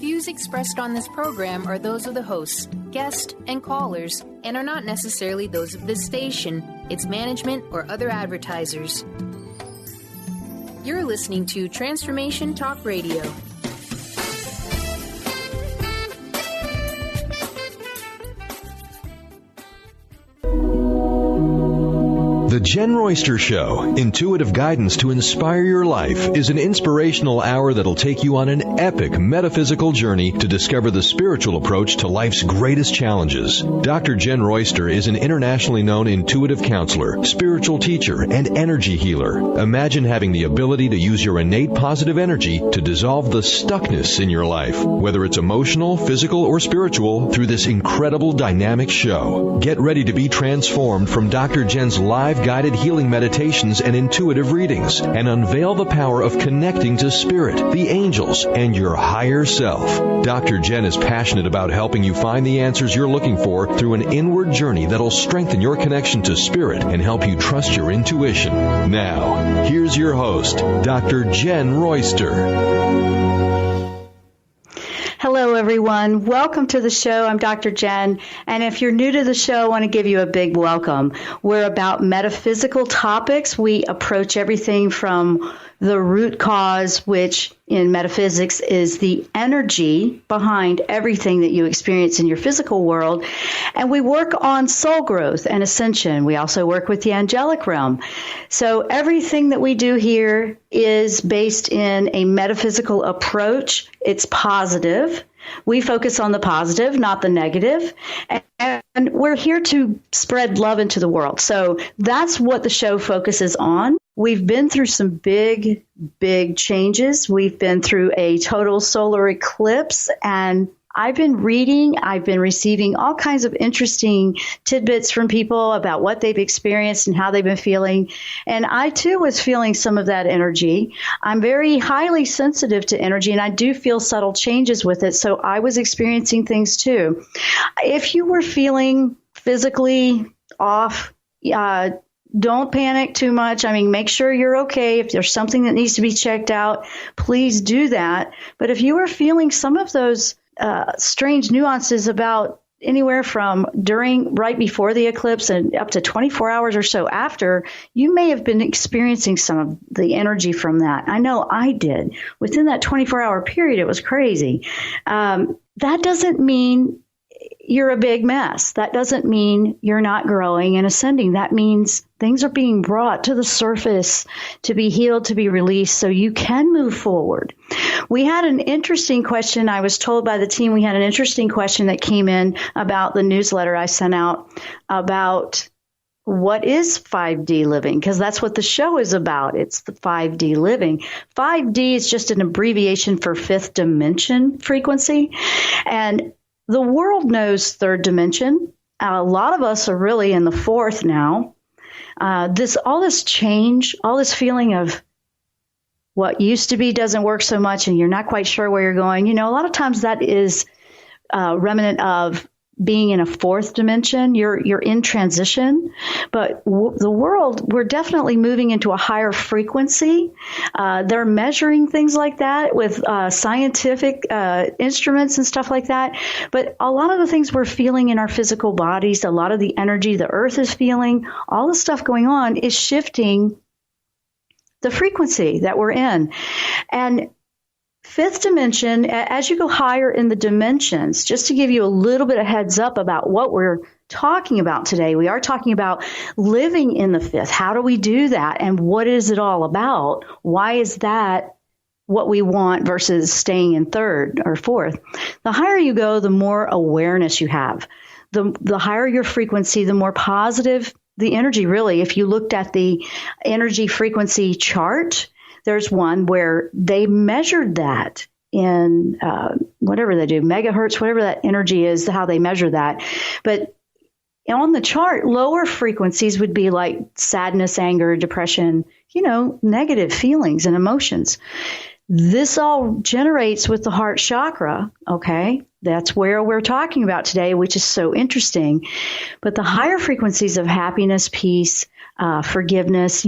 views expressed on this program are those of the hosts, guests, and callers, and are not necessarily those of this station, its management, or other advertisers. You're listening to Transformation Talk Radio. The Jenn Royster Show, intuitive guidance to inspire your life, is an inspirational hour that'll take you on an epic metaphysical journey to discover the spiritual approach to life's greatest challenges. Dr. Jenn Royster is an internationally known intuitive counselor, spiritual teacher, and energy healer. Imagine having the ability to use your innate positive energy to dissolve the stuckness in your life, whether it's emotional, physical, or spiritual, through this incredible dynamic show. Get ready to be transformed from Dr. Jenn's live guided healing meditations and intuitive readings, and unveil the power of connecting to spirit, the angels, and your higher self. Dr. Jenn is passionate about helping you find the answers you're looking for through an inward journey that'll strengthen your connection to spirit and help you trust your intuition. Now, here's your host, Dr. Jenn Royster. Hello, everyone. Welcome to the show. I'm Dr. Jenn, and if you're new to the show, I want to give you a big welcome. We're about metaphysical topics. We approach everything from the root cause, which in metaphysics is the energy behind everything that you experience in your physical world, and we work on soul growth and ascension. We also work with the angelic realm. So everything that we do here is based in a metaphysical approach. It's positive. We focus on the positive, not the negative. And we're here to spread love into the world. So that's what the show focuses on. We've been through some big changes. We've been through a total solar eclipse, and I've been receiving all kinds of interesting tidbits from people about what they've experienced and how they've been feeling. And I, too, was feeling some of that energy. I'm very highly sensitive to energy, and I do feel subtle changes with it. So I was experiencing things, too. If you were feeling physically off, don't panic too much. I mean, make sure you're okay. If there's something that needs to be checked out, please do that. But if you were feeling some of those strange nuances about anywhere from right before the eclipse and up to 24 hours or so after, you may have been experiencing some of the energy from that. I know I did. Within that 24-hour period, it was crazy. That doesn't mean you're a big mess. That doesn't mean you're not growing and ascending. That means things are being brought to the surface to be healed, to be released, so you can move forward. We had an interesting question. I was told by the team we had an interesting question that came in about the newsletter I sent out about what is 5D living, because that's what the show is about. It's the 5D living. 5D is just an abbreviation for fifth dimension frequency. And the world knows third dimension. A lot of us are really in the fourth now. All this change, all this feeling of what used to be doesn't work so much and you're not quite sure where you're going. You know, a lot of times that is remnant of being in a fourth dimension. You're in transition, but the world, we're definitely moving into a higher frequency. They're measuring things like that with scientific instruments and stuff like that. But a lot of the things we're feeling in our physical bodies, a lot of the energy the earth is feeling, all the stuff going on is shifting the frequency that we're in. And fifth dimension, as you go higher in the dimensions, just to give you a little bit of heads up about what we're talking about today, we are talking about living in the fifth. How do we do that? And what is it all about? Why is that what we want versus staying in third or fourth? The higher you go, the more awareness you have. The higher your frequency, the more positive the energy, really. If you looked at the energy frequency chart, there's one where they measured that in whatever they do, megahertz, whatever that energy is, how they measure that. But on the chart, lower frequencies would be like sadness, anger, depression, negative feelings and emotions. This all generates with the heart chakra, okay? That's where we're talking about today, which is so interesting. But the higher frequencies of happiness, peace, forgiveness,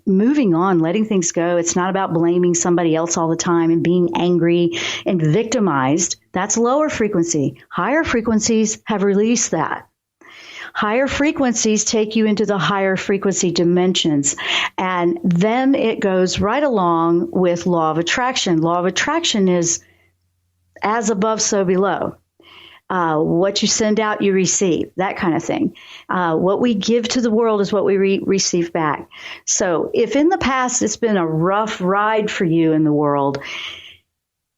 moving on, letting things go. It's not about blaming somebody else all the time and being angry and victimized. That's lower frequency. Higher frequencies have released that. Higher frequencies take you into the higher frequency dimensions. And then it goes right along with law of attraction. Law of attraction is as above, so below. What you send out, you receive, that kind of thing. What we give to the world is what we receive back. So if in the past it's been a rough ride for you in the world,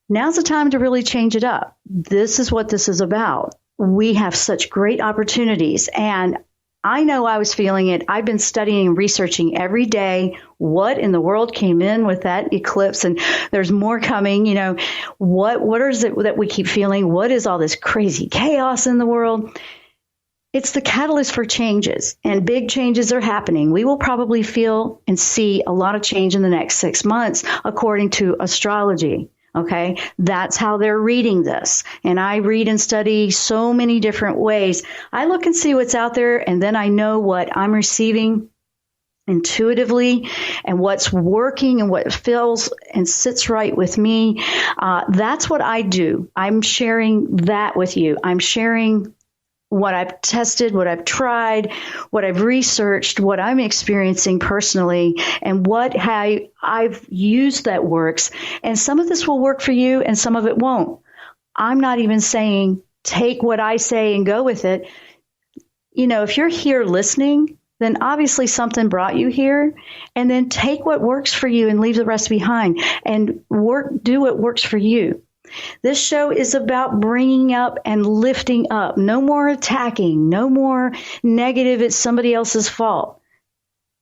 now's the time to really change it up. This is what this is about. We have such great opportunities. And I know I was feeling it. I've been studying and researching every day what in the world came in with that eclipse. And there's more coming. What is it that we keep feeling? What is all this crazy chaos in the world? It's the catalyst for changes, and big changes are happening. We will probably feel and see a lot of change in the next 6 months, according to astrology. Okay, that's how they're reading this. And I read and study so many different ways. I look and see what's out there, and then I know what I'm receiving intuitively and what's working and what feels and sits right with me. That's what I do. I'm sharing that with you. I'm sharing what I've tested, what I've tried, what I've researched, what I'm experiencing personally, and what I've used that works. And some of this will work for you and some of it won't. I'm not even saying take what I say and go with it. If you're here listening, then obviously something brought you here, and then take what works for you and leave the rest behind and do what works for you. This show is about bringing up and lifting up. No more attacking, no more negative, it's somebody else's fault.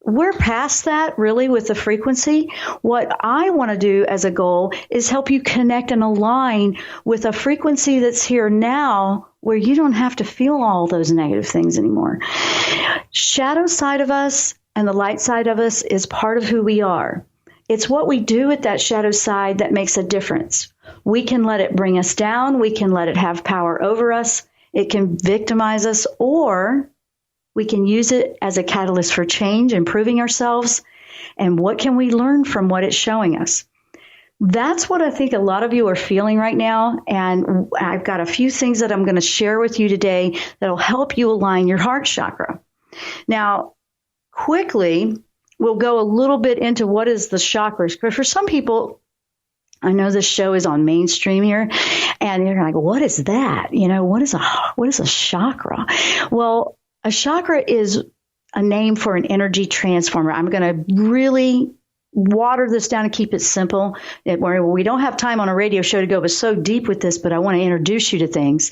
We're past that, really, with the frequency. What I want to do as a goal is help you connect and align with a frequency that's here now where you don't have to feel all those negative things anymore. Shadow side of us and the light side of us is part of who we are. It's what we do at that shadow side that makes a difference. We can let it bring us down. We can let it have power over us. It can victimize us, or we can use it as a catalyst for change, improving ourselves. And what can we learn from what it's showing us? That's what I think a lot of you are feeling right now. And I've got a few things that I'm going to share with you today that'll help you align your heart chakra. Now, quickly, we'll go a little bit into what is the chakras. For some people, I know this show is on mainstream here, and you're like, what is that? What is a chakra? Well, a chakra is a name for an energy transformer. I'm going to really water this down and keep it simple. We don't have time on a radio show to go so deep with this, but I want to introduce you to things.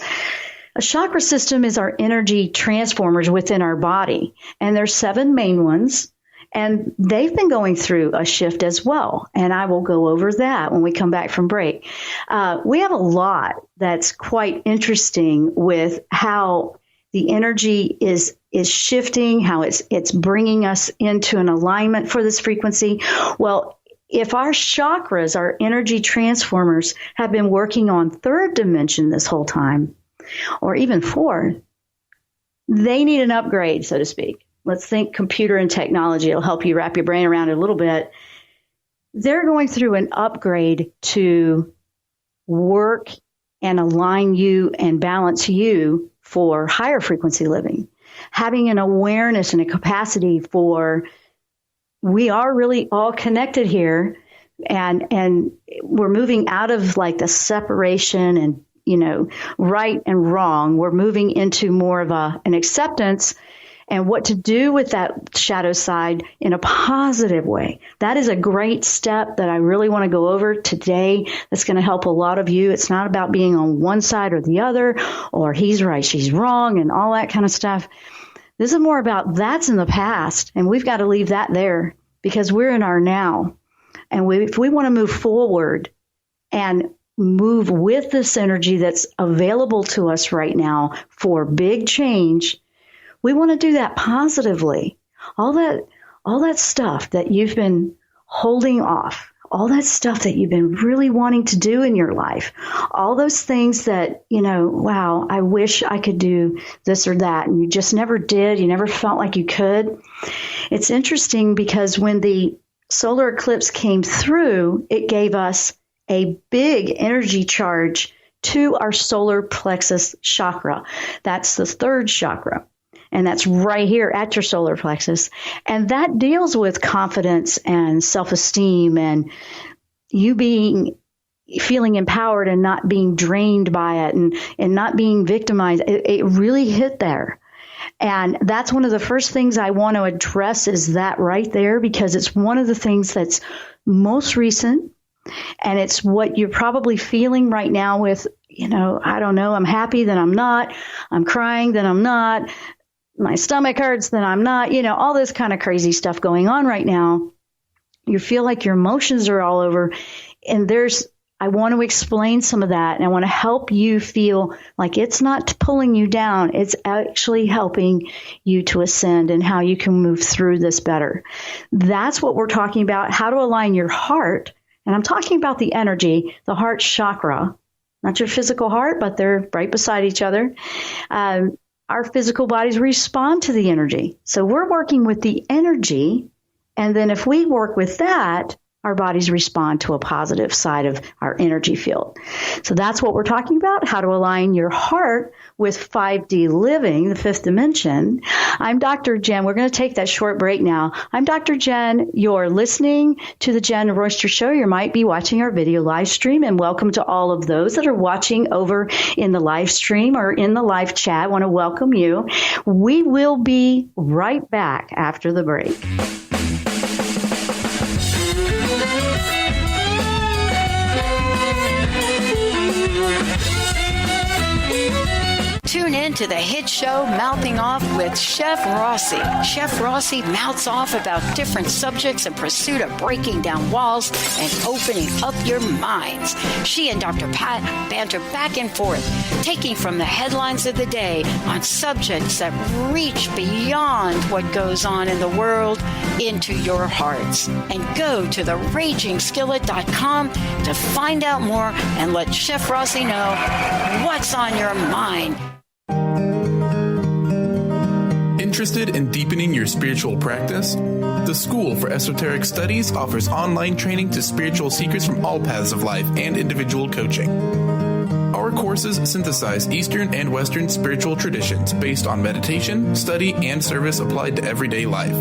A chakra system is our energy transformers within our body, and there's 7 main ones. And they've been going through a shift as well. And I will go over that when we come back from break. We have a lot that's quite interesting with how the energy is shifting, how it's bringing us into an alignment for this frequency. Well, if our chakras, our energy transformers, have been working on 3rd dimension this whole time, or even 4th, they need an upgrade, so to speak. Let's think computer and technology. It'll help you wrap your brain around it a little bit. They're going through an upgrade to work and align you and balance you for higher frequency living. Having an awareness and a capacity for we are really all connected here, and we're moving out of like the separation and right and wrong. We're moving into more of an acceptance and what to do with that shadow side in a positive way. That is a great step that I really want to go over today. That's going to help a lot of you. It's not about being on one side or the other, or he's right, she's wrong, and all that kind of stuff. This is more about that's in the past, and we've got to leave that there because we're in our now. And if we want to move forward and move with this energy that's available to us right now for big change, we want to do that positively. All that stuff that you've been holding off, all that stuff that you've been really wanting to do in your life, all those things that, wow, I wish I could do this or that, and you just never did. You never felt like you could. It's interesting because when the solar eclipse came through, it gave us a big energy charge to our solar plexus chakra. That's the third chakra. And that's right here at your solar plexus. And that deals with confidence and self-esteem and you feeling empowered and not being drained by it and not being victimized. It really hit there. And that's one of the first things I want to address is that right there, because it's one of the things that's most recent. And it's what you're probably feeling right now with, I don't know, I'm happy, then I'm not. I'm crying, then I'm not. My stomach hurts, then I'm not, all this kind of crazy stuff going on right now. You feel like your emotions are all over. And I want to explain some of that. And I want to help you feel like it's not pulling you down. It's actually helping you to ascend and how you can move through this better. That's what we're talking about, how to align your heart. And I'm talking about the energy, the heart chakra, not your physical heart, but they're right beside each other. Our physical bodies respond to the energy. So we're working with the energy. And then if we work with that, our bodies respond to a positive side of our energy field. So that's what we're talking about, how to align your heart with 5D living, the fifth dimension. I'm Dr. Jenn. We're going to take that short break now. I'm Dr. Jenn. You're listening to the Jenn Royster Show. You might be watching our video live stream, and welcome to all of those that are watching over in the live stream or in the live chat. I want to welcome you. We will be right back after the break. Tune in to the hit show Mouthing Off with Chef Rossi. Chef Rossi mouths off about different subjects in pursuit of breaking down walls and opening up your minds. She and Dr. Pat banter back and forth, taking from the headlines of the day on subjects that reach beyond what goes on in the world into your hearts. And go to theragingskillet.com to find out more and let Chef Rossi know what's on your mind. Interested in deepening your spiritual practice? The School for Esoteric Studies offers online training to spiritual seekers from all paths of life and individual coaching. Our courses synthesize Eastern and Western spiritual traditions based on meditation, study, and service applied to everyday life.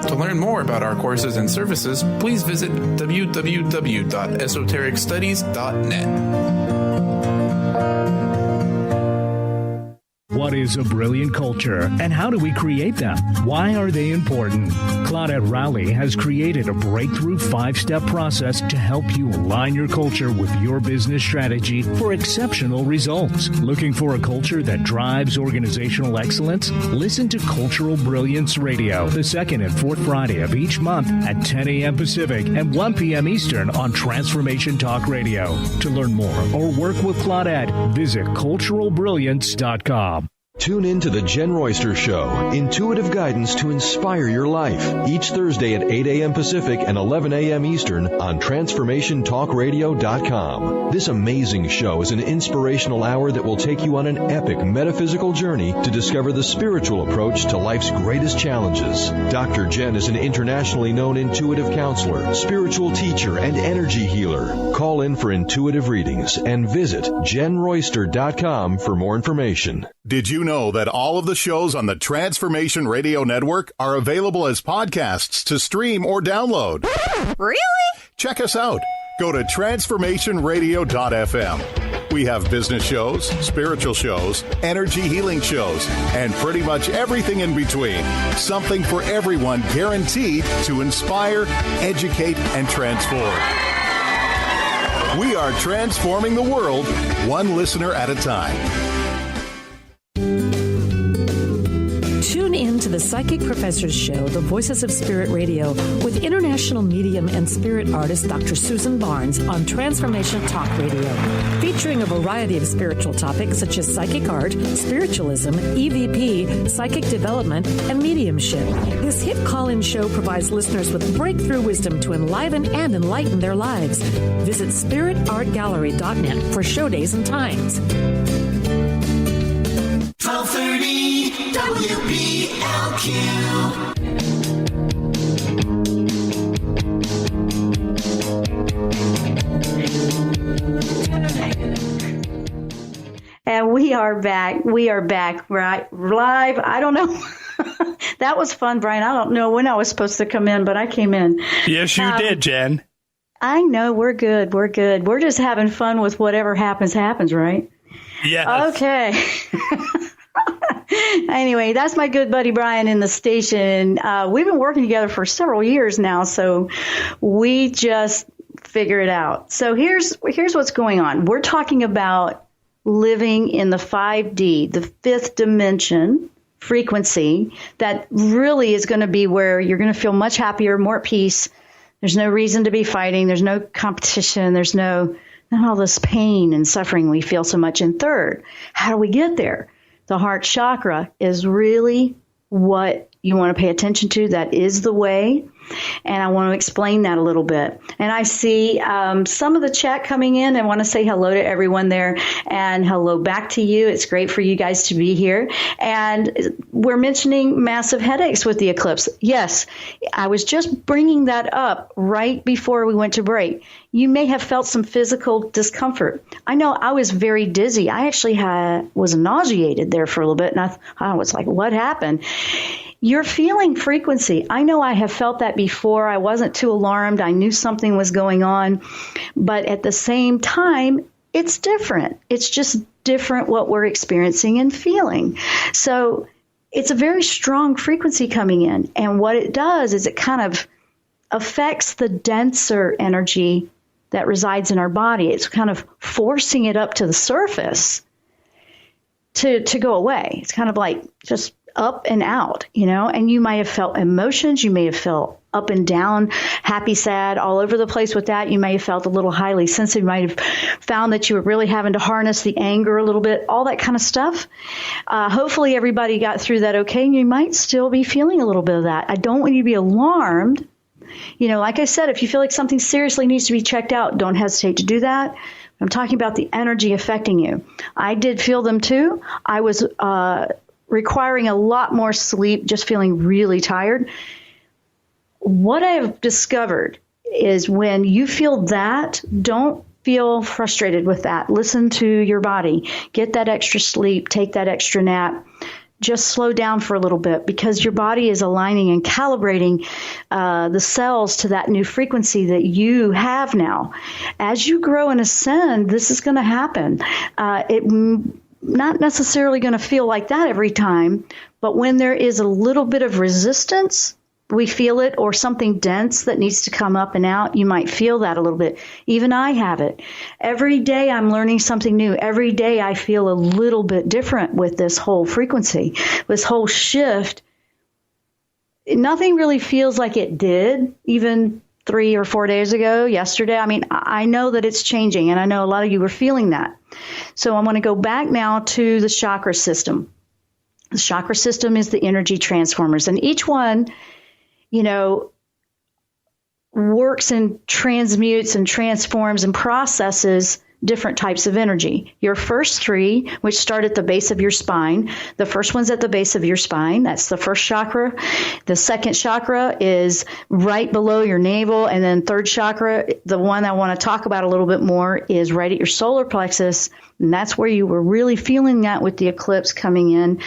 To learn more about our courses and services, please visit www.esotericstudies.net. What is a brilliant culture, and how do we create them? Why are they important? Claudette Rowley has created a breakthrough 5-step process to help you align your culture with your business strategy for exceptional results. Looking for a culture that drives organizational excellence? Listen to Cultural Brilliance Radio, the second and fourth Friday of each month at 10 a.m. Pacific and 1 p.m. Eastern on Transformation Talk Radio. To learn more or work with Claudette, visit culturalbrilliance.com. Tune in to the Jenn Royster Show, intuitive guidance to inspire your life, each Thursday at 8 a.m. Pacific and 11 a.m. Eastern on TransformationTalkRadio.com. This amazing show is an inspirational hour that will take you on an epic metaphysical journey to discover the spiritual approach to life's greatest challenges. Dr. Jenn is an internationally known intuitive counselor, spiritual teacher, and energy healer. Call in for intuitive readings and visit JennRoyster.com for more information. Did you know that all of the shows on the Transformation Radio Network are available as podcasts to stream or download? Really? Check us out. Go to transformationradio.fm. We have business shows, spiritual shows, energy healing shows, and pretty much everything in between. Something for everyone, guaranteed to inspire, educate, and transform. We are transforming the world, one listener at a time. Tune in to the Psychic Professors Show, the Voices of Spirit Radio, with international medium and spirit artist Dr. Susan Barnes on Transformation Talk Radio, featuring a variety of spiritual topics such as psychic art, spiritualism, EVP, psychic development, and mediumship. This hit call-in show provides listeners with breakthrough wisdom to enliven and enlighten their lives. Visit spiritartgallery.net for show days and times. 1230 WBLQ. And we are back. We are back right live. I don't know. That was fun, Brian. I don't know when I was supposed to come in, but I came in. Yes, you did, Jen. I know. We're good. We're good. We're just having fun with whatever happens, right? Yes. Okay. Anyway, that's my good buddy Brian in the station. We've been working together for several years now, so we just figure it out. So here's what's going on. We're talking about living in the 5D, the fifth dimension frequency, that really is going to be where you're going to feel much happier, more at peace. There's no reason to be fighting. There's no competition. There's not all this pain and suffering we feel so much in third. How do we get there? The heart chakra is really what you want to pay attention to. That is the way. And I want to explain that a little bit. And I see some of the chat coming in. I want to say hello to everyone there and hello back to you. It's great for you guys to be here. And we're mentioning massive headaches with the eclipse. Yes, I was just bringing that up right before we went to break. You may have felt some physical discomfort. I know I was very dizzy. I actually was nauseated there for a little bit. And I was like, what happened? You're feeling frequency. I know I have felt that before. I wasn't too alarmed. I knew something was going on. But at the same time, it's different. It's just different what we're experiencing and feeling. So it's a very strong frequency coming in. And what it does is it kind of affects the denser energy that resides in our body. It's kind of forcing it up to the surface to go away. It's kind of like just up and out, and you might have felt emotions. You may have felt up and down, happy, sad, all over the place with that. You may have felt a little highly sensitive. You might have found that you were really having to harness the anger a little bit, all that kind of stuff. Hopefully everybody got through that okay, and you might still be feeling a little bit of that. I don't want you to be alarmed. Like I said, if you feel like something seriously needs to be checked out, don't hesitate to do that. I'm talking about the energy affecting you. I did feel them too. I was requiring a lot more sleep, just feeling really tired. What I have discovered is when you feel that, don't feel frustrated with that. Listen to your body. Get that extra sleep. Take that extra nap. Just slow down for a little bit, because your body is aligning and calibrating the cells to that new frequency that you have now. As you grow and ascend, this is going to happen. Not necessarily going to feel like that every time, but when there is a little bit of resistance, we feel it, or something dense that needs to come up and out, you might feel that a little bit. Even I have it. Every day I'm learning something new. Every day I feel a little bit different with this whole frequency, this whole shift. Nothing really feels like it did even 3 or 4 days ago, yesterday. I mean, I know that it's changing, and I know a lot of you were feeling that. So I want to go back now to the chakra system. The chakra system is the energy transformers, and each one, works and transmutes and transforms and processes different types of energy. Your first 3, which start at the base of your spine, the first one's at the base of your spine. That's the first chakra. The second chakra is right below your navel. And then third chakra, the one I want to talk about a little bit more, is right at your solar plexus. And that's where you were really feeling that with the eclipse coming in.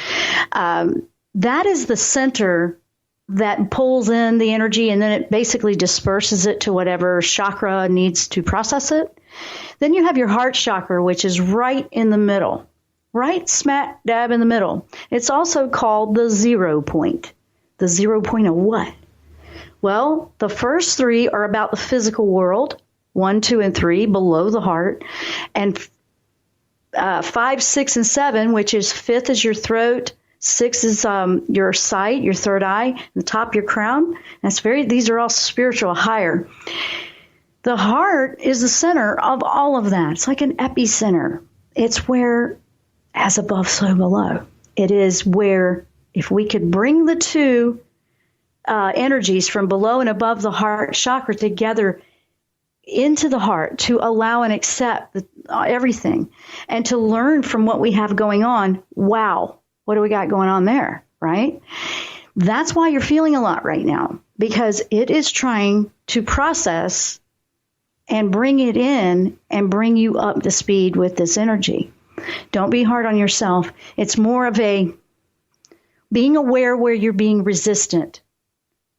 That is the center that pulls in the energy, and then it basically disperses it to whatever chakra needs to process it. Then you have your heart chakra, which is right in the middle, right smack dab in the middle. It's also called the 0 point. The 0 point of what? Well, the first 3 are about the physical world, 1, 2, and 3 below the heart, and 5, 6, and 7, which is 5th is your throat, 6 is your sight, your third eye, and the top your crown. These are all spiritual, higher. The heart is the center of all of that. It's like an epicenter. It's where, as above, so below. It is where, if we could bring the two energies from below and above the heart chakra together into the heart to allow and accept everything and to learn from what we have going on. Wow, what do we got going on there, right? That's why you're feeling a lot right now, because it is trying to process and bring it in and bring you up to speed with this energy. Don't be hard on yourself. It's more of a being aware where you're being resistant.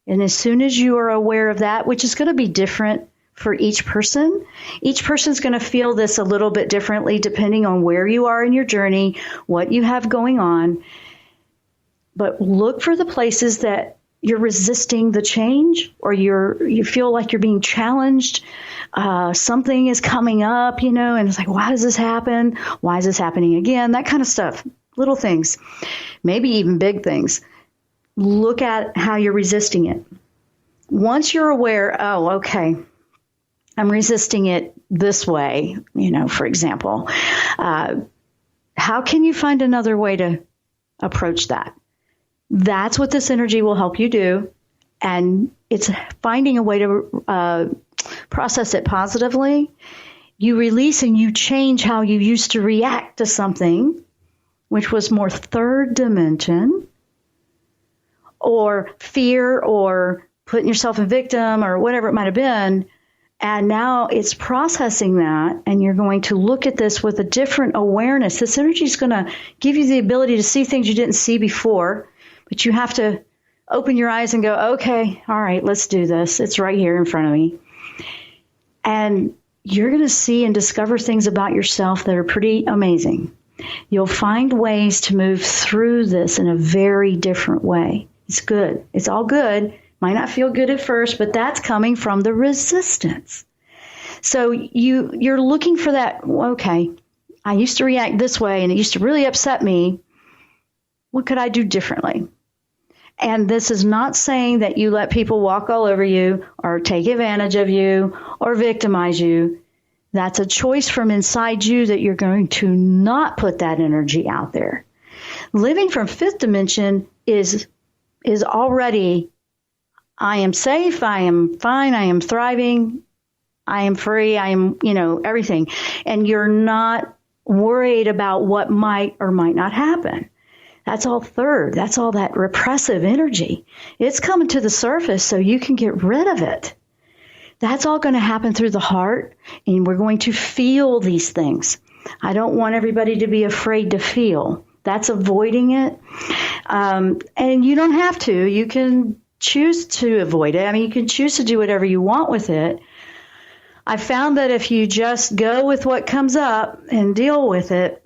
And as soon as you are aware of that, which is going to be different for each person's going to feel this a little bit differently depending on where you are in your journey, what you have going on. But look for the places that you're resisting the change, or you feel like you're being challenged. Something is coming up, and it's like, why does this happen? Why is this happening again? That kind of stuff. Little things, maybe even big things. Look at how you're resisting it. Once you're aware, oh, okay, I'm resisting it this way, for example. How can you find another way to approach that? That's what this energy will help you do. And it's finding a way to process it positively. You release and you change how you used to react to something, which was more third dimension, or fear, or putting yourself in victim, or whatever it might have been. And now it's processing that, and you're going to look at this with a different awareness. This energy is going to give you the ability to see things you didn't see before, but you have to open your eyes and go, okay, all right, let's do this. It's right here in front of me. And you're going to see and discover things about yourself that are pretty amazing. You'll find ways to move through this in a very different way. It's good. It's all good. Might not feel good at first, but that's coming from the resistance. So you're looking for that, okay, I used to react this way and it used to really upset me. What could I do differently? And this is not saying that you let people walk all over you or take advantage of you or victimize you. That's a choice from inside you that you're going to not put that energy out there. Living from fifth dimension is already, I am safe, I am fine, I am thriving, I am free, I am, everything. And you're not worried about what might or might not happen. That's all third. That's all that repressive energy. It's coming to the surface so you can get rid of it. That's all going to happen through the heart, and we're going to feel these things. I don't want everybody to be afraid to feel. That's avoiding it. And you don't have to. You can choose to avoid it. I mean, you can choose to do whatever you want with it. I found that if you just go with what comes up and deal with it,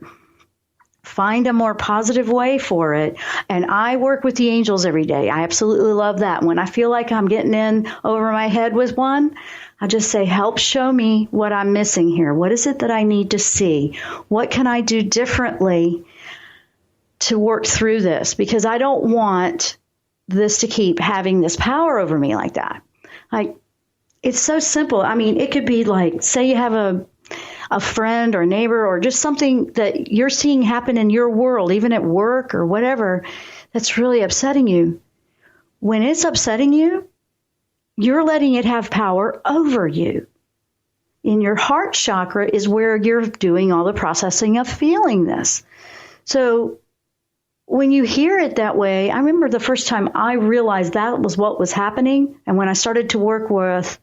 find a more positive way for it. And I work with the angels every day. I absolutely love that. When I feel like I'm getting in over my head with one, I just say, help show me what I'm missing here. What is it that I need to see? What can I do differently to work through this? Because I don't want this to keep having this power over me like that. Like, it's so simple. I mean, it could be like, say you have a friend or neighbor or just something that you're seeing happen in your world, even at work or whatever, that's really upsetting you. When it's upsetting you, you're letting it have power over you. In your heart chakra is where you're doing all the processing of feeling this. So when you hear it that way, I remember the first time I realized that was what was happening. And when I started to work with,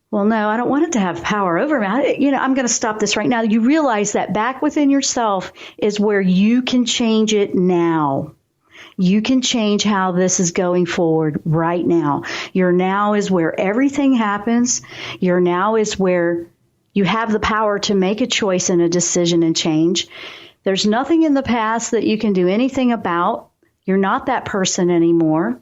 well, no, I don't want it to have power over me. I'm going to stop this right now. You realize that back within yourself is where you can change it now. You can change how this is going forward right now. Your now is where everything happens. Your now is where you have the power to make a choice and a decision and change. There's nothing in the past that you can do anything about. You're not that person anymore.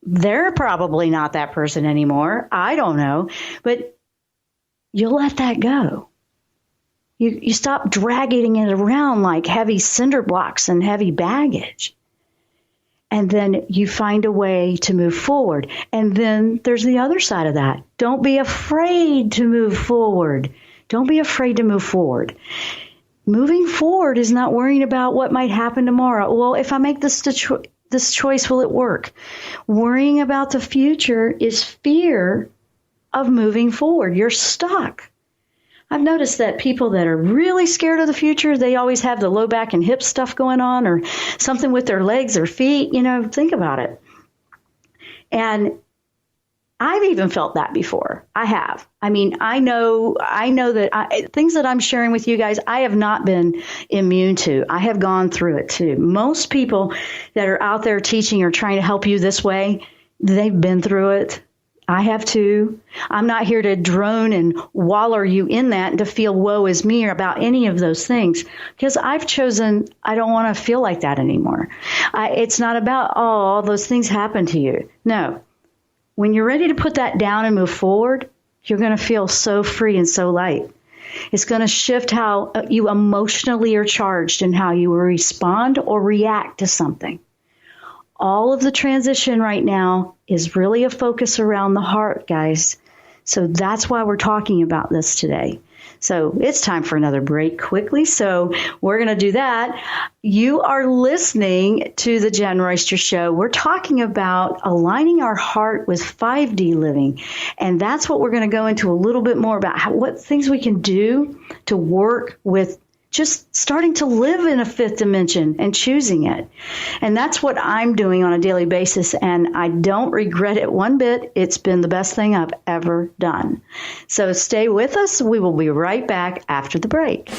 They're probably not that person anymore. I don't know. But you'll let that go. You stop dragging it around like heavy cinder blocks and heavy baggage. And then you find a way to move forward. And then there's the other side of that. Don't be afraid to move forward. Don't be afraid to move forward. Moving forward is not worrying about what might happen tomorrow. Well, if I make this choice, will it work? Worrying about the future is fear of moving forward. You're stuck. I've noticed that people that are really scared of the future, they always have the low back and hip stuff going on, or something with their legs or feet. Think about it. And I've even felt that before. I have. I know that things that I'm sharing with you guys, I have not been immune to. I have gone through it too. Most people that are out there teaching or trying to help you this way, they've been through it. I have too. I'm not here to drone and waller you in that and to feel woe is me about any of those things, because I've chosen I don't want to feel like that anymore. It's not about, all those things happen to you. No. When you're ready to put that down and move forward, you're going to feel so free and so light. It's going to shift how you emotionally are charged and how you will respond or react to something. All of the transition right now is really a focus around the heart, guys. So that's why we're talking about this today. So it's time for another break quickly. So we're going to do that. You are listening to the Jenn Royster Show. We're talking about aligning our heart with 5D living. And that's what we're going to go into a little bit more about, what things we can do to work with just starting to live in a fifth dimension and choosing it. And that's what I'm doing on a daily basis, and I don't regret it one bit. It's been the best thing I've ever done. So stay with us. We will be right back after the break.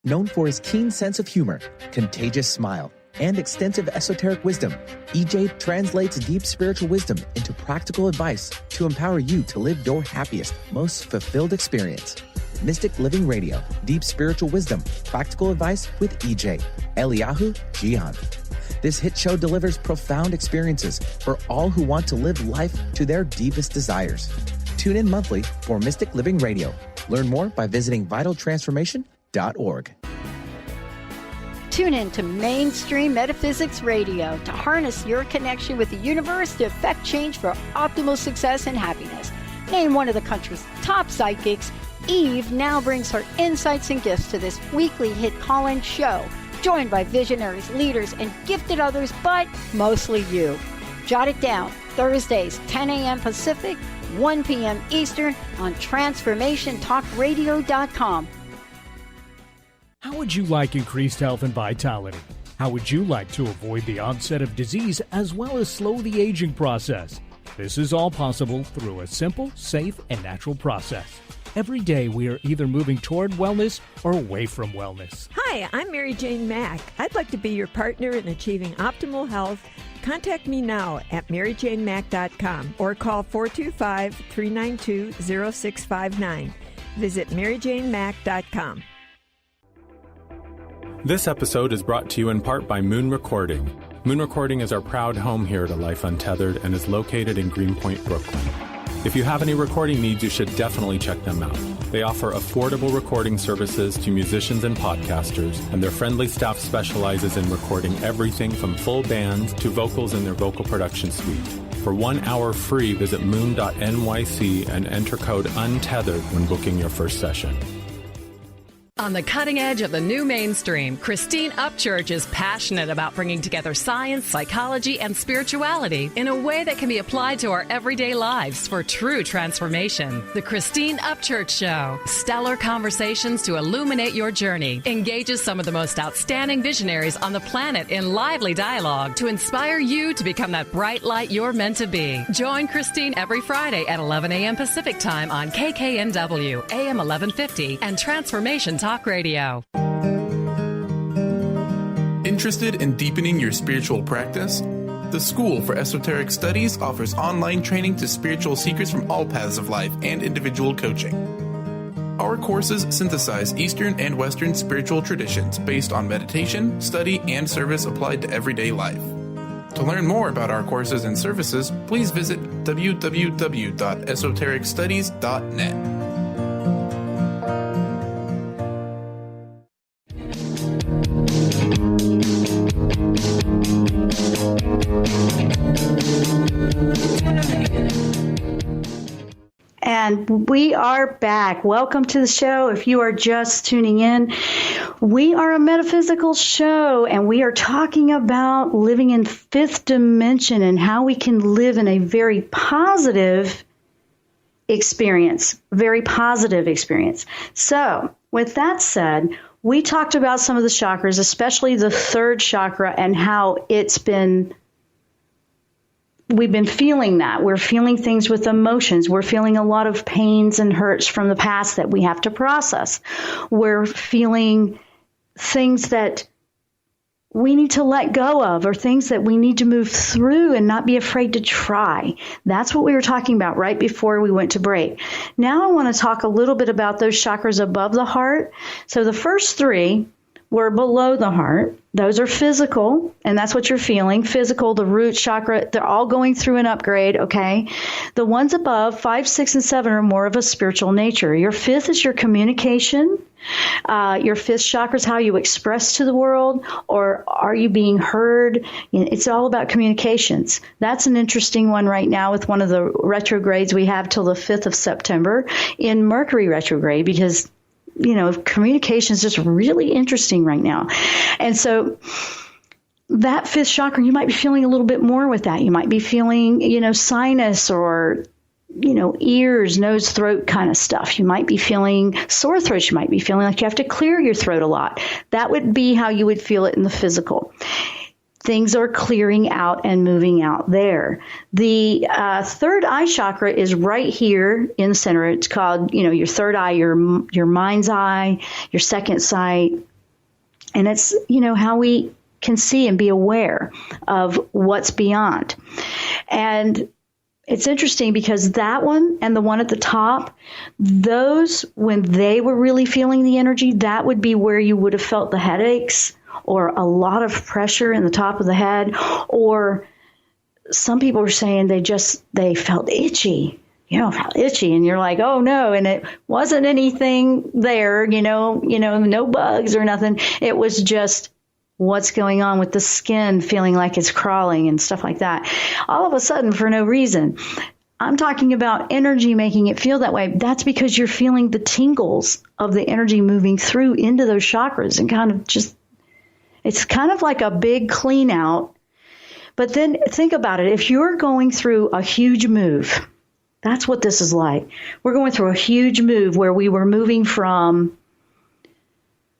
Known for his keen sense of humor, contagious smile, and extensive esoteric wisdom, EJ translates deep spiritual wisdom into practical advice to empower you to live your happiest, most fulfilled experience. Mystic Living Radio, Deep Spiritual Wisdom, Practical Advice with EJ, Eliyahu Jihan. This hit show delivers profound experiences for all who want to live life to their deepest desires. Tune in monthly for Mystic Living Radio. Learn more by visiting vitaltransformation.org. Tune in to Mainstream Metaphysics Radio to harness your connection with the universe to effect change for optimal success and happiness. Named one of the country's top psychics, Eve now brings her insights and gifts to this weekly hit call-in show, joined by visionaries, leaders, and gifted others, but mostly you. Jot it down, Thursdays, 10 a.m. Pacific, 1 p.m. Eastern on TransformationTalkRadio.com. How would you like increased health and vitality? How would you like to avoid the onset of disease as well as slow the aging process? This is all possible through a simple, safe, and natural process. Every day we are either moving toward wellness or away from wellness. Hi, I'm Mary Jane Mack. I'd like to be your partner in achieving optimal health. Contact me now at maryjanemack.com or call 425-392-0659. Visit maryjanemack.com. This episode is brought to you in part by Moon Recording. Moon Recording is our proud home here at A Life Untethered and is located in Greenpoint, Brooklyn. If you have any recording needs, you should definitely check them out. They offer affordable recording services to musicians and podcasters, and their friendly staff specializes in recording everything from full bands to vocals in their vocal production suite. For 1 hour free, visit moon.nyc and enter code UNTETHERED when booking your first session. On the cutting edge of the new mainstream, Christine Upchurch is passionate about bringing together science, psychology, and spirituality in a way that can be applied to our everyday lives for true transformation. The Christine Upchurch Show, stellar conversations to illuminate your journey, engages some of the most outstanding visionaries on the planet in lively dialogue to inspire you to become that bright light you're meant to be. Join Christine every Friday at 11 a.m. Pacific Time on KKNW, AM 1150, and Transformation Talk Radio. Interested in deepening your spiritual practice? The School for Esoteric Studies offers online training to spiritual seekers from all paths of life and individual coaching. Our courses synthesize Eastern and Western spiritual traditions based on meditation, study, and service applied to everyday life. To learn more about our courses and services, please visit www.esotericstudies.net. And we are back. Welcome to the show. If you are just tuning in, we are a metaphysical show, and we are talking about living in fifth dimension and how we can live in a very positive experience. Very positive experience. So, with that said, we talked about some of the chakras, especially the third chakra, and how we've been feeling that. We're feeling things with emotions. We're feeling a lot of pains and hurts from the past that we have to process. We're feeling things that we need to let go of, or things that we need to move through and not be afraid to try. That's what we were talking about right before we went to break. Now I want to talk a little bit about those chakras above the heart. So the first three were below the heart. Those are physical, and that's what you're feeling. Physical, the root chakra, they're all going through an upgrade, okay? The ones above, 5, 6, and 7, are more of a spiritual nature. Your fifth is your communication. Your fifth chakra is how you express to the world, or are you being heard? It's all about communications. That's an interesting one right now with one of the retrogrades we have till the 5th of September in Mercury retrograde, because communication is just really interesting right now. And so that fifth chakra, you might be feeling a little bit more with that. You might be feeling, sinus or, ears, nose, throat kind of stuff. You might be feeling sore throat. You might be feeling like you have to clear your throat a lot. That would be how you would feel it in the physical. Things are clearing out and moving out there. The third eye chakra is right here in the center. It's called, your third eye, your mind's eye, your second sight. And it's, how we can see and be aware of what's beyond. And it's interesting because that one and the one at the top, those, when they were really feeling the energy, that would be where you would have felt the headaches, or a lot of pressure in the top of the head, or some people were saying they felt itchy, felt itchy, and you're like, oh no, and it wasn't anything there, no bugs or nothing. It was just what's going on with the skin feeling like it's crawling and stuff like that. All of a sudden, for no reason. I'm talking about energy making it feel that way. That's because you're feeling the tingles of the energy moving through into those chakras, and kind of just, it's kind of like a big clean out. But then think about it. If you're going through a huge move, that's what this is like. We're going through a huge move where we were moving from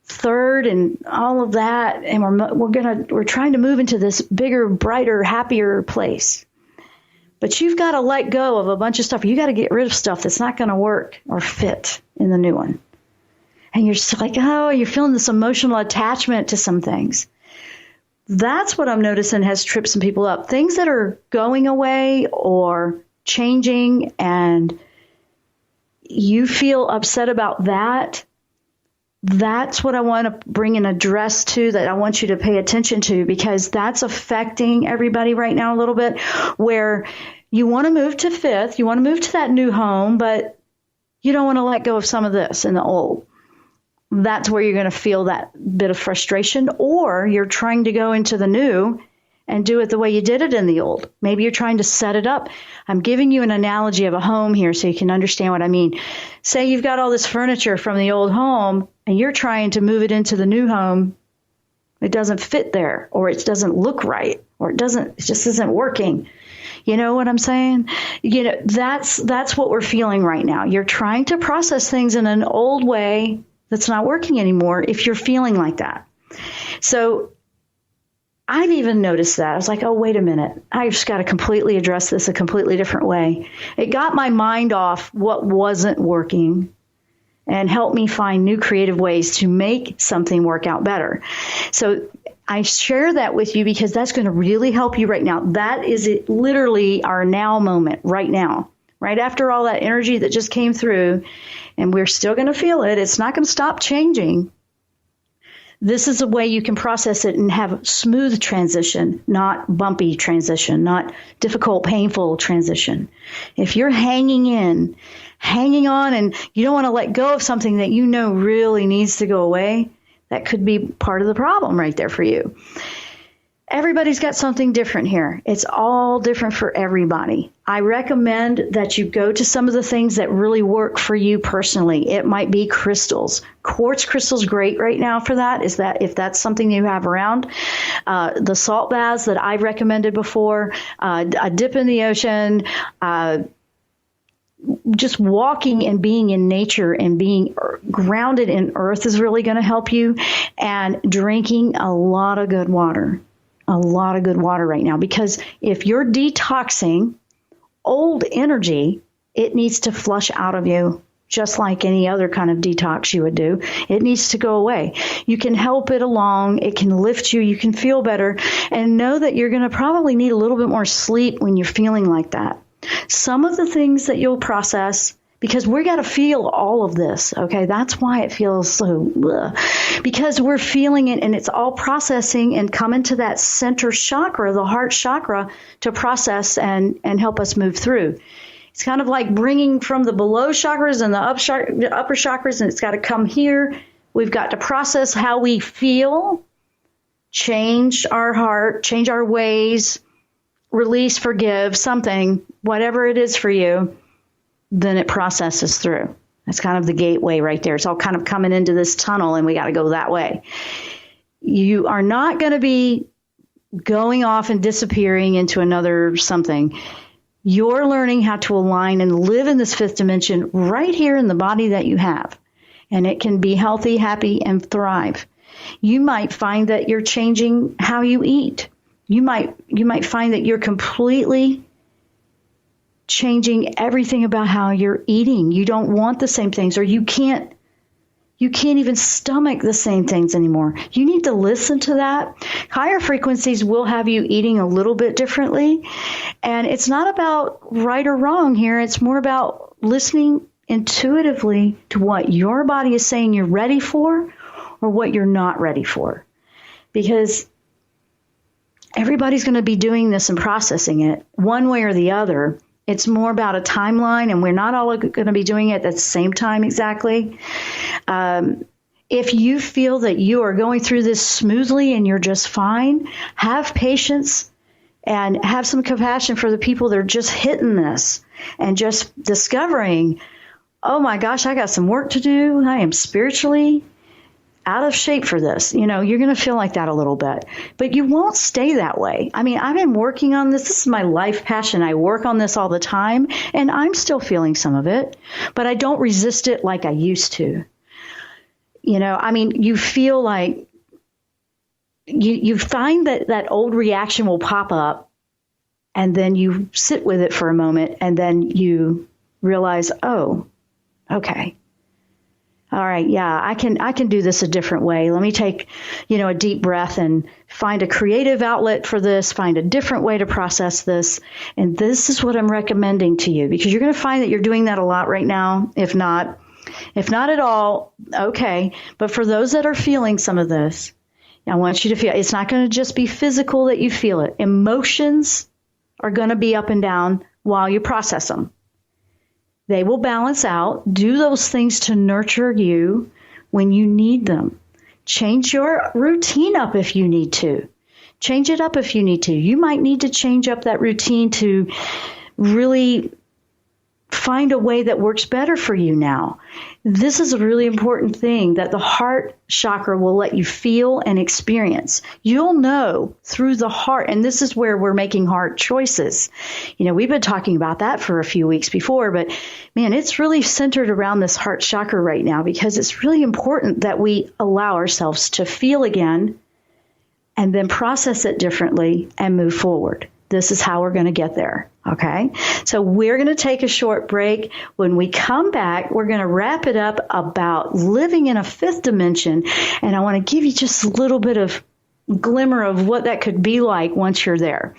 third and all of that, and we're trying to move into this bigger, brighter, happier place. But you've got to let go of a bunch of stuff. You got to get rid of stuff that's not going to work or fit in the new one. And you're just like, oh, you're feeling this emotional attachment to some things. That's what I'm noticing has tripped some people up. Things that are going away or changing, and you feel upset about that. That's what I want to bring an address to, that I want you to pay attention to, because that's affecting everybody right now a little bit, where you want to move to fifth, you want to move to that new home, but you don't want to let go of some of this in the old. That's where you're going to feel that bit of frustration, or you're trying to go into the new and do it the way you did it in the old. Maybe you're trying to set it up. I'm giving you an analogy of a home here so you can understand what I mean. Say you've got all this furniture from the old home and you're trying to move it into the new home. It doesn't fit there, or it doesn't look right, or it just isn't working. You know what I'm saying? That's what we're feeling right now. You're trying to process things in an old way that's not working anymore if you're feeling like that. So I've even noticed that. I was like, oh, wait a minute. I've just got to completely address this a completely different way. It got my mind off what wasn't working and helped me find new creative ways to make something work out better. So I share that with you because that's going to really help you right now. That is literally our now moment right now, right after all that energy that just came through, and we're still going to feel it. It's not going to stop changing. This is a way you can process it and have smooth transition, not bumpy transition, not difficult, painful transition. If you're hanging on, and you don't want to let go of something that you know really needs to go away, that could be part of the problem right there for you. Everybody's got something different here. It's all different for everybody. I recommend that you go to some of the things that really work for you personally. It might be crystals. Quartz crystal's great right now for that. Is that if that's something you have around. The salt baths that I've recommended before, a dip in the ocean, just walking and being in nature and being grounded in earth is really going to help you, and drinking a lot of good water right now, because if you're detoxing old energy, it needs to flush out of you just like any other kind of detox you would do. It needs to go away. You can help it along. It can lift you. You can feel better, and know that you're going to probably need a little bit more sleep when you're feeling like that. Some of the things that you'll process, because we got to feel all of this, okay? That's why it feels so, because we're feeling it, and it's all processing and coming to that center chakra, the heart chakra, to process and help us move through. It's kind of like bringing from the below chakras and the upper chakras, and it's got to come here. We've got to process how we feel, change our heart, change our ways, release, forgive, something, whatever it is for you, then it processes through. That's kind of the gateway right there. It's all kind of coming into this tunnel, and we got to go that way. You are not going to be going off and disappearing into another something. You're learning how to align and live in this fifth dimension right here in the body that you have. And it can be healthy, happy, and thrive. You might find that you're changing how you eat. You might find that you're completely changing everything about how you're eating. You don't want the same things, or you can't even stomach the same things anymore. You need to listen to that. Higher frequencies will have you eating a little bit differently. And it's not about right or wrong here. It's more about listening intuitively to what your body is saying you're ready for, or what you're not ready for. Because everybody's going to be doing this and processing it one way or the other. It's more about a timeline, and we're not all going to be doing it at the same time exactly. If you feel that you are going through this smoothly and you're just fine, have patience and have some compassion for the people that are just hitting this and just discovering, oh my gosh, I got some work to do. I am spiritually out of shape for this. You're going to feel like that a little bit, but you won't stay that way. I mean, I've been working on this. This is my life passion. I work on this all the time, and I'm still feeling some of it, but I don't resist it like I used to. You feel like you find that old reaction will pop up, and then you sit with it for a moment, and then you realize, oh, okay. All right, yeah, I can do this a different way. Let me take, a deep breath and find a creative outlet for this, find a different way to process this. And this is what I'm recommending to you, because you're going to find that you're doing that a lot right now. If not at all, okay. But for those that are feeling some of this, I want you to feel it's not going to just be physical that you feel it. Emotions are going to be up and down while you process them. They will balance out. Do those things to nurture you when you need them. Change your routine up if you need to. Change it up if you need to. You might need to change up that routine to really find a way that works better for you now. This is a really important thing that the heart chakra will let you feel and experience. You'll know through the heart, and this is where we're making heart choices. We've been talking about that for a few weeks before, but man, it's really centered around this heart chakra right now, because it's really important that we allow ourselves to feel again and then process it differently and move forward. This is how we're going to get there. Okay, so we're going to take a short break. When we come back, we're going to wrap it up about living in a fifth dimension. And I want to give you just a little bit of glimmer of what that could be like once you're there.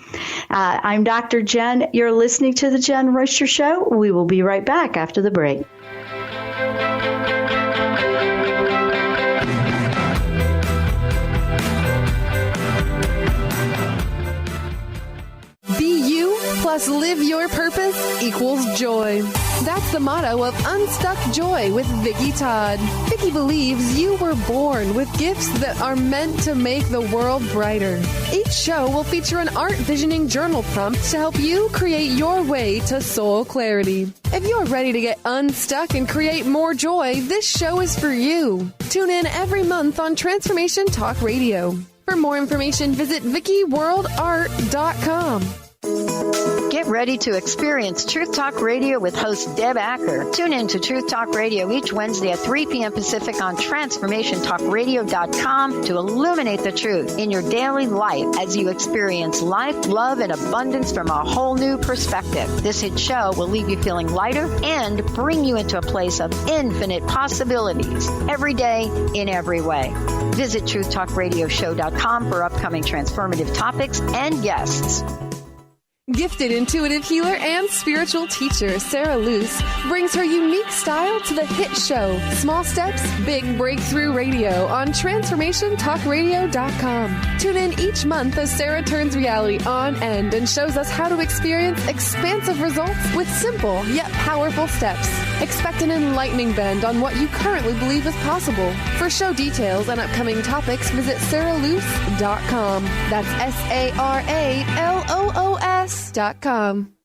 I'm Dr. Jenn. You're listening to the Jenn Royster Show. We will be right back after the break. plus live your purpose equals joy. That's the motto of Unstuck Joy with Vicki Todd. Vicki believes you were born with gifts that are meant to make the world brighter. Each show will feature an art visioning journal prompt to help you create your way to soul clarity. If you're ready to get unstuck and create more joy, this show is for you. Tune in every month on Transformation Talk Radio. For more information, visit VickiWorldArt.com. Get ready to experience Truth Talk Radio with host Deb Acker. Tune in to Truth Talk Radio each Wednesday at 3 p.m. Pacific on TransformationTalkRadio.com to illuminate the truth in your daily life as you experience life, love, and abundance from a whole new perspective. This hit show will leave you feeling lighter and bring you into a place of infinite possibilities every day in every way. Visit TruthTalkRadioshow.com for upcoming transformative topics and guests. Gifted intuitive healer and spiritual teacher Sarah Luce brings her unique style to the hit show Small Steps, Big Breakthrough Radio on TransformationTalkRadio.com. Tune in each month as Sarah turns reality on end and shows us how to experience expansive results with simple yet powerful steps. Expect an enlightening bend on what you currently believe is possible. For show details and upcoming topics, visit SarahLuce.com. That's SarahLoos.com.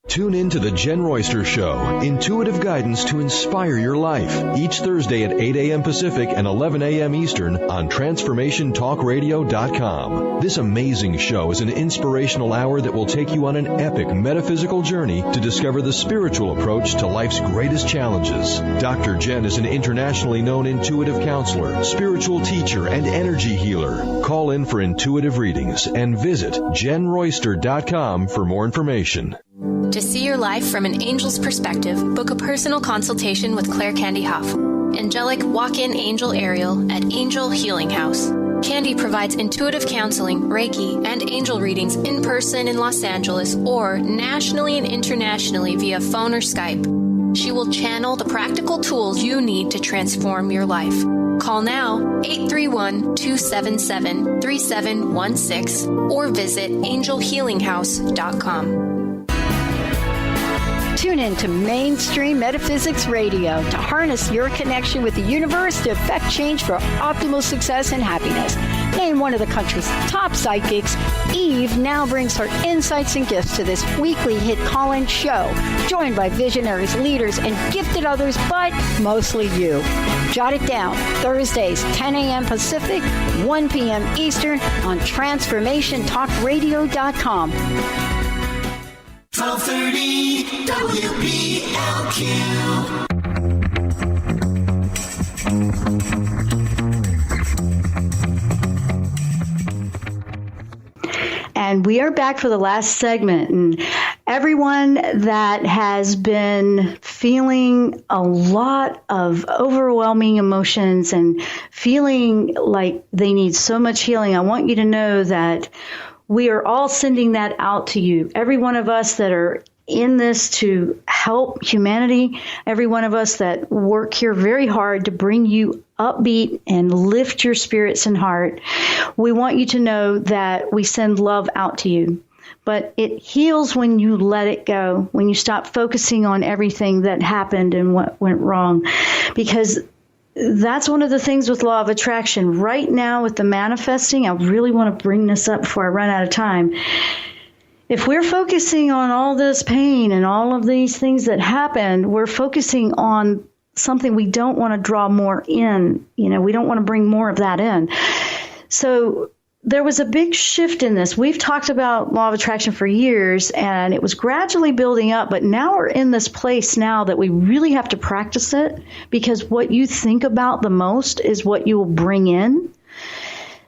Tune in to the Jenn Royster Show, intuitive guidance to inspire your life, each Thursday at 8 a.m. Pacific and 11 a.m. Eastern on TransformationTalkRadio.com. This amazing show is an inspirational hour that will take you on an epic metaphysical journey to discover the spiritual approach to life's greatest challenges. Dr. Jenn is an internationally known intuitive counselor, spiritual teacher, and energy healer. Call in for intuitive readings and visit JennRoyster.com for more information. To see your life from an angel's perspective, book a personal consultation with Claire Candy Huff, angelic walk-in angel Ariel at Angel Healing House. Candy provides intuitive counseling, Reiki, and angel readings in person in Los Angeles or nationally and internationally via phone or Skype. She will channel the practical tools you need to transform your life. Call now, 831-277-3716, or visit angelhealinghouse.com. Tune in to Mainstream Metaphysics Radio to harness your connection with the universe to effect change for optimal success and happiness. Named one of the country's top psychics, Eve now brings her insights and gifts to this weekly hit call-in show, joined by visionaries, leaders, and gifted others, but mostly you. Jot it down, Thursdays, 10 a.m. Pacific, 1 p.m. Eastern on TransformationTalkRadio.com. 1230 WBLQ. And we are back for the last segment. And everyone that has been feeling a lot of overwhelming emotions and feeling like they need so much healing, I want you to know that we are all sending that out to you. Every one of us that are in this to help humanity, every one of us that work here very hard to bring you upbeat and lift your spirits and heart, we want you to know that we send love out to you. But it heals when you let it go, when you stop focusing on everything that happened and what went wrong. Because that's one of the things with law of attraction. Right now with the manifesting, I really want to bring this up before I run out of time. If we're focusing on all this pain and all of these things that happened, we're focusing on something we don't want to draw more in. You know, we don't want to bring more of that in. So there was a big shift in this. We've talked about law of attraction for years, and it was gradually building up, but now we're in this place now that we really have to practice it, because what you think about the most is what you will bring in.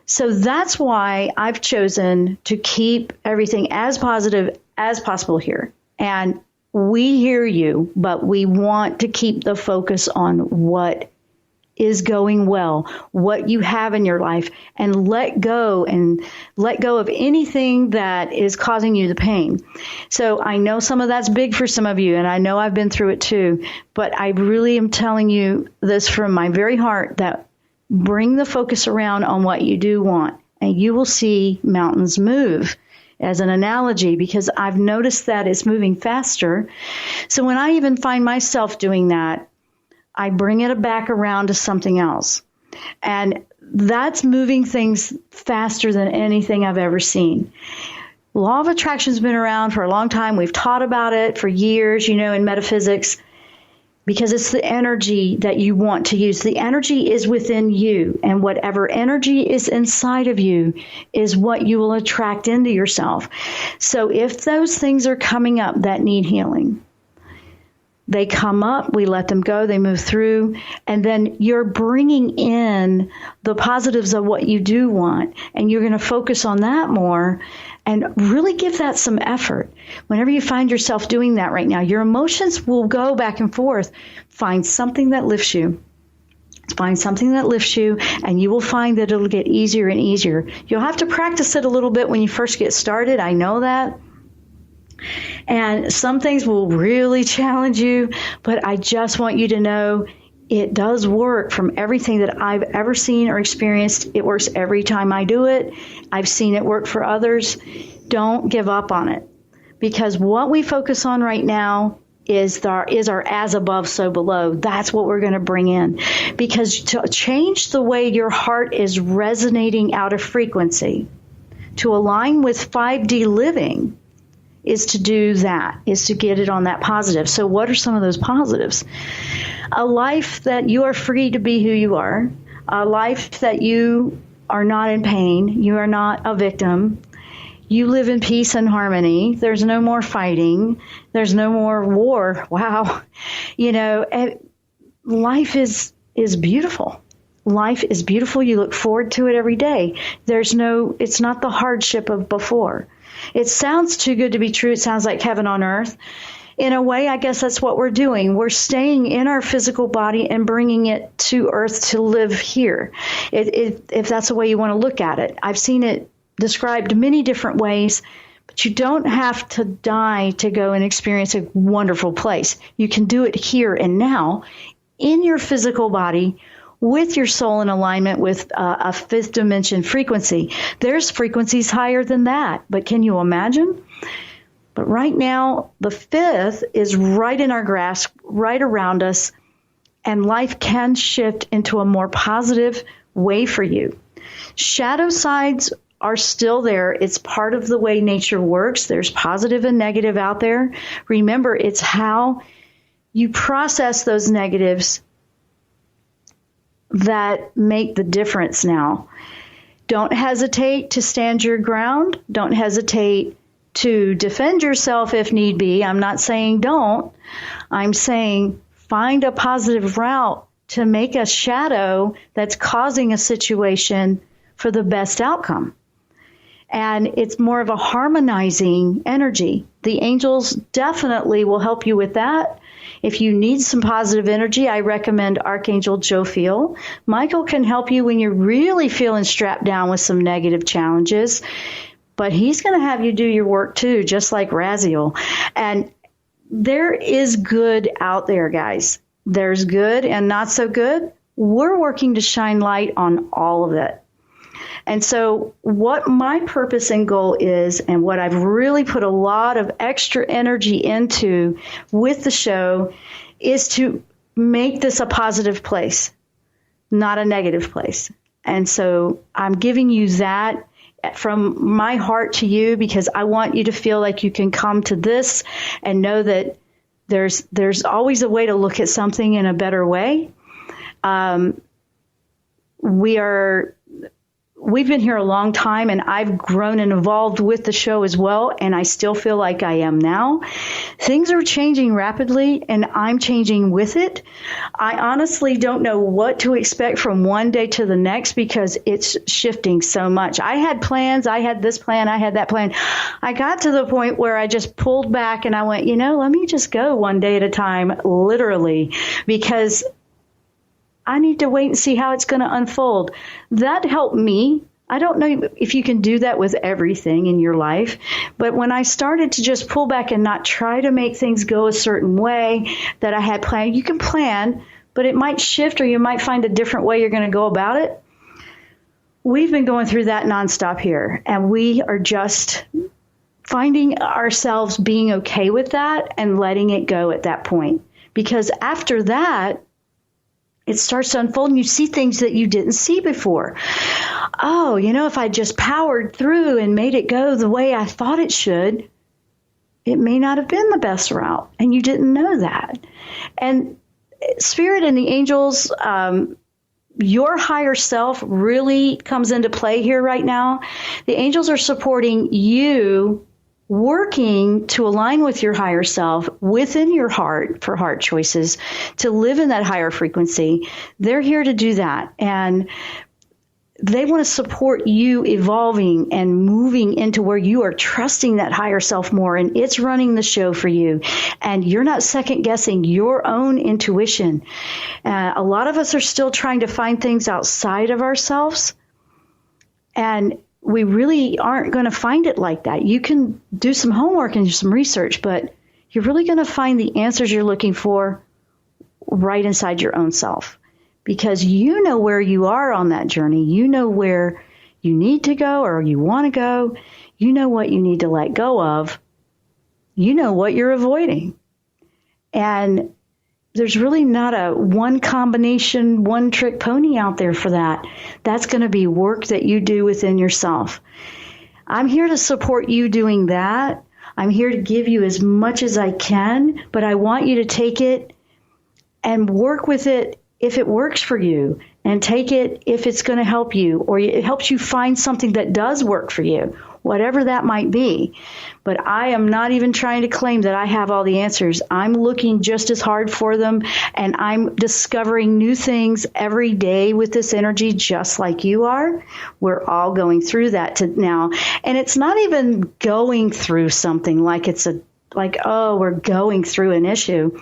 So that's why I've chosen to keep everything as positive as possible here. And we hear you, but we want to keep the focus on what is going well, what you have in your life, and let go of anything that is causing you the pain. So I know some of that's big for some of you, and I know I've been through it too, but I really am telling you this from my very heart, that bring the focus around on what you do want, and you will see mountains move. as an analogy, because I've noticed that it's moving faster. So when I even find myself doing that, I bring it back around to something else. And that's moving things faster than anything I've ever seen. Law of attraction's been around for a long time. We've taught about it for years, in metaphysics, because it's the energy that you want to use. The energy is within you, and whatever energy is inside of you is what you will attract into yourself. So if those things are coming up that need healing, they come up, we let them go, they move through, and then you're bringing in the positives of what you do want, and you're going to focus on that more and really give that some effort. Whenever you find yourself doing that right now, your emotions will go back and forth. Find something that lifts you. Find something that lifts you, and you will find that it'll get easier and easier. You'll have to practice it a little bit when you first get started. I know that. And some things will really challenge you, but I just want you to know it does work. From everything that I've ever seen or experienced, it works every time I do it. I've seen it work for others. Don't give up on it, because what we focus on right now is our as above, so below. That's what we're going to bring in, because to change the way your heart is resonating out of frequency to align with 5D living is to do that, is to get it on that positive. So what are some of those positives? A life that you are free to be who you are, a life that you are not in pain, you are not a victim, you live in peace and harmony, there's no more fighting, there's no more war. Wow. Life is beautiful. Life is beautiful. You look forward to it every day. It's not the hardship of before. It sounds too good to be true. It sounds like heaven on earth. In a way, I guess that's what we're doing. We're staying in our physical body and bringing it to earth to live here, if that's the way you want to look at it. I've seen it described many different ways, but you don't have to die to go and experience a wonderful place. You can do it here and now in your physical body, with your soul in alignment with a fifth dimension frequency. There's frequencies higher than that, but can you imagine? But right now, the fifth is right in our grasp, right around us, and life can shift into a more positive way for you. Shadow sides are still there. It's part of the way nature works. There's positive and negative out there. Remember, it's how you process those negatives that make the difference now. Don't hesitate to stand your ground. Don't hesitate to defend yourself if need be. I'm not saying don't. I'm saying find a positive route to make a shadow that's causing a situation for the best outcome. And it's more of a harmonizing energy. The angels definitely will help you with that. If you need some positive energy, I recommend Archangel Jophiel. Michael can help you when you're really feeling strapped down with some negative challenges, but he's going to have you do your work too, just like Raziel. And there is good out there, guys. There's good and not so good. We're working to shine light on all of it. And so what my purpose and goal is, and what I've really put a lot of extra energy into with the show, is to make this a positive place, not a negative place. And so I'm giving you that from my heart to you, because I want you to feel like you can come to this and know that there's always a way to look at something in a better way. We've been here a long time, and I've grown and evolved with the show as well, and I still feel like I am now. Things are changing rapidly, and I'm changing with it. I honestly don't know what to expect from one day to the next, because it's shifting so much. I had plans. I had this plan. I had that plan. I got to the point where I just pulled back, and I went, let me just go one day at a time, literally, because I need to wait and see how it's going to unfold. That helped me. I don't know if you can do that with everything in your life, but when I started to just pull back and not try to make things go a certain way that I had planned, you can plan, but it might shift, or you might find a different way you're going to go about it. We've been going through that nonstop here, and we are just finding ourselves being okay with that and letting it go at that point. Because after that, it starts to unfold and you see things that you didn't see before. Oh, if I just powered through and made it go the way I thought it should, it may not have been the best route. And you didn't know that. And Spirit and the angels, your higher self really comes into play here right now. The angels are supporting you, working to align with your higher self within your heart for heart choices, to live in that higher frequency. They're here to do that. And they want to support you evolving and moving into where you are trusting that higher self more, and it's running the show for you. And you're not second guessing your own intuition. A lot of us are still trying to find things outside of ourselves, and we really aren't going to find it like that. You can do some homework and some research, but you're really going to find the answers you're looking for right inside your own self, because you know where you are on that journey. You know where you need to go or you want to go. You know what you need to let go of. You know what you're avoiding. And there's really not a one combination, one trick pony out there for that. That's going to be work that you do within yourself. I'm here to support you doing that. I'm here to give you as much as I can, but I want you to take it and work with it if it works for you, and take it if it's going to help you, or it helps you find something that does work for you, whatever that might be. But I am not even trying to claim that I have all the answers. I'm looking just as hard for them, and I'm discovering new things every day with this energy, just like you are. We're all going through that now. And it's not even going through something like we're going through an issue.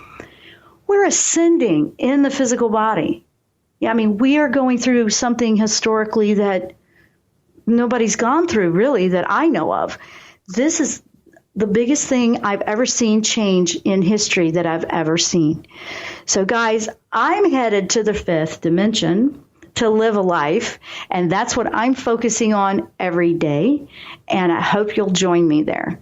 We're ascending in the physical body. Yeah, I mean, we are going through something historically that nobody's gone through, really, that I know of. This is the biggest thing I've ever seen change in history that I've ever seen. So, guys, I'm headed to the fifth dimension to live a life, and that's what I'm focusing on every day, and I hope you'll join me there.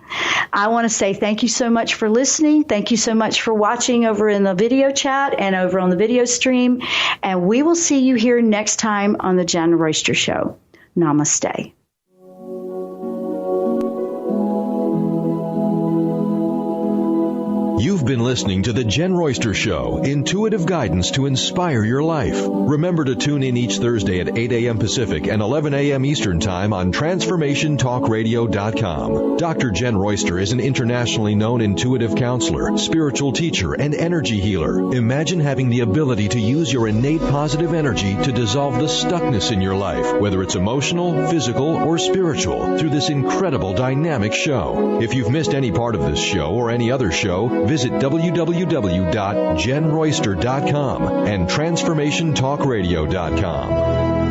I want to say thank you so much for listening. Thank you so much for watching over in the video chat and over on the video stream, and we will see you here next time on the Jenn Royster Show. Namaste. You've been listening to The Jenn Royster Show, intuitive guidance to inspire your life. Remember to tune in each Thursday at 8 a.m. Pacific and 11 a.m. Eastern Time on TransformationTalkRadio.com. Dr. Jenn Royster is an internationally known intuitive counselor, spiritual teacher, and energy healer. Imagine having the ability to use your innate positive energy to dissolve the stuckness in your life, whether it's emotional, physical, or spiritual, through this incredible dynamic show. If you've missed any part of this show or any other show, visit www.jenroyster.com and TransformationTalkRadio.com.